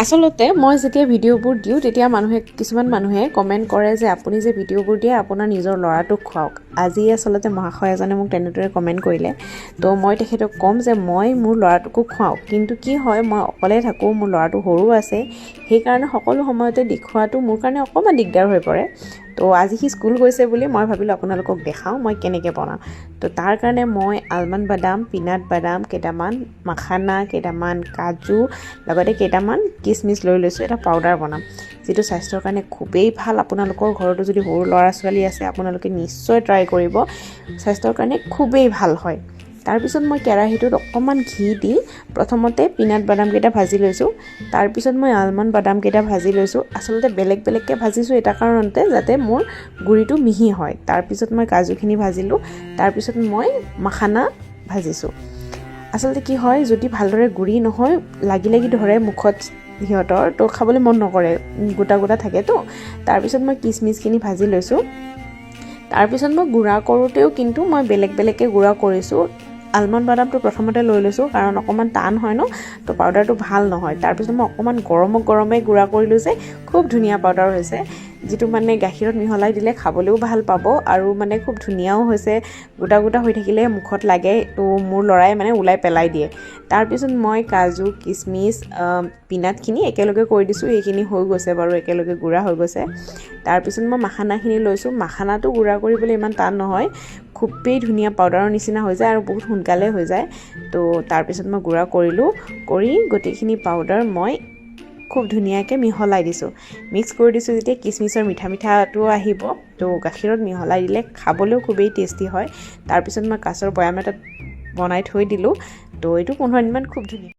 আচলতে মই যেতিয়া ভিডিঅ'বোৰ দিওঁ তেতিয়া কিছুমান মানুহে কমেণ্ট কৰে যে আপুনি যে ভিডিঅ'বোৰ দিয়ে আপোনাৰ নিজৰ ল'ৰাটোক খুৱাওক। আজি আচলতে মহাশয় এজনে মোক তেনেদৰে কমেণ্ট কৰিলে। তো মই তেখেতক ক'ম যে মই মোৰ ল'ৰাটোকো খুৱাওঁ, কিন্তু কি হয় মই অকলে থাকোঁ, মোৰ ল'ৰাটো সৰু আছে, সেইকাৰণে সকলো সময়তে দেখুৱাটো মোৰ কাৰণে অকণমান দিগদাৰ হৈ পৰে। তো আজি সি স্কুল গৈছে বুলি মই ভাবিলোঁ আপোনালোকক দেখাওঁ মই কেনেকৈ বনাওঁ। তো তাৰ কাৰণে মই আলমণ্ড বাদাম, পিনাট বাদাম কেইটামান, মাখানা কেইটামান, কাজু লগতে কেইটামান কিচমিচ লৈ লৈছোঁ। এটা পাউডাৰ বনাম যিটো স্বাস্থ্যৰ কাৰণে খুবেই ভাল। আপোনালোকৰ ঘৰতো যদি সৰু ল'ৰা ছোৱালী আছে আপোনালোকে নিশ্চয় ট্ৰাই কৰিব, স্বাস্থ্যৰ কাৰণে খুবেই ভাল হয়। তাৰপিছত মই কেৰাহীটোত অকণমান ঘি দি প্ৰথমতে পিনাট বাদামকেইটা ভাজি লৈছোঁ, তাৰপিছত মই আলমণ্ড বাদামকেইটা ভাজি লৈছোঁ। আচলতে বেলেগ বেলেগকৈ ভাজিছোঁ এটা কাৰণতে যাতে মোৰ গুড়িটো মিহি হয়। তাৰপিছত মই কাজুখিনি ভাজিলোঁ, তাৰপিছত মই মাখানা ভাজিছোঁ। আচলতে কি হয় যদি ভালদৰে গুড়ি নহয় লাগি ধৰে মুখত সিহঁতৰ, তো খাবলৈ মন নকৰে, গোটা গোটা থাকেতো। তাৰপিছত মই কিচমিচখিনি ভাজি লৈছোঁ। তাৰপিছত মই গুড়া কৰোঁতেও কিন্তু মই বেলেগ বেলেগকৈ গুড়া কৰিছোঁ। আলমণ্ড বাদামটো প্ৰথমতে লৈ লৈছোঁ কাৰণ অকণমান টান হয় ন, তো পাউডাৰটো ভাল নহয়। তাৰপিছত মই অকণমান গৰমে গুড়া কৰিলোঁ যে খুব ধুনীয়া পাউডাৰ হৈছে, যিটো মানে গাখীৰত মিহলাই দিলে খাবলৈও ভাল পাব আৰু মানে খুব ধুনীয়াও হৈছে। গোটা গোটা হৈ থাকিলে মুখত লাগে, তো মোৰ ল'ৰাই মানে ওলাই পেলাই দিয়ে। তাৰপিছত মই কাজু কিচমিচ পিনাটখিনি একেলগে কৰি দিছোঁ, সেইখিনি হৈ গৈছে বাৰু, একেলগে গুড়া হৈ গৈছে। তাৰপিছত মই মাখানাখিনি লৈছোঁ। মাখানাটো গুড়া কৰিবলৈ ইমান টান নহয়, খুবেই ধুনীয়া পাউডাৰৰ নিচিনা হৈ যায় আৰু বহুত সোনকালে হৈ যায়। তো তাৰপিছত মই গুড়া কৰি গোটেইখিনি পাউডাৰ মই খুব ধুনীয়াকৈ মিহলাই দিছোঁ। মিক্স কৰি দিছোঁ যেতিয়া কিচমিচৰ মিঠাটোও আহিব, তো গাখীৰত মিহলাই দিলে খাবলৈও খুবেই টেষ্টি হয়। তাৰপিছত মই কাঁচৰ বৈয়াম এটাত বনাই থৈ দিলোঁ। তো এইটো 15 দিনমান খুব ধুনীয়া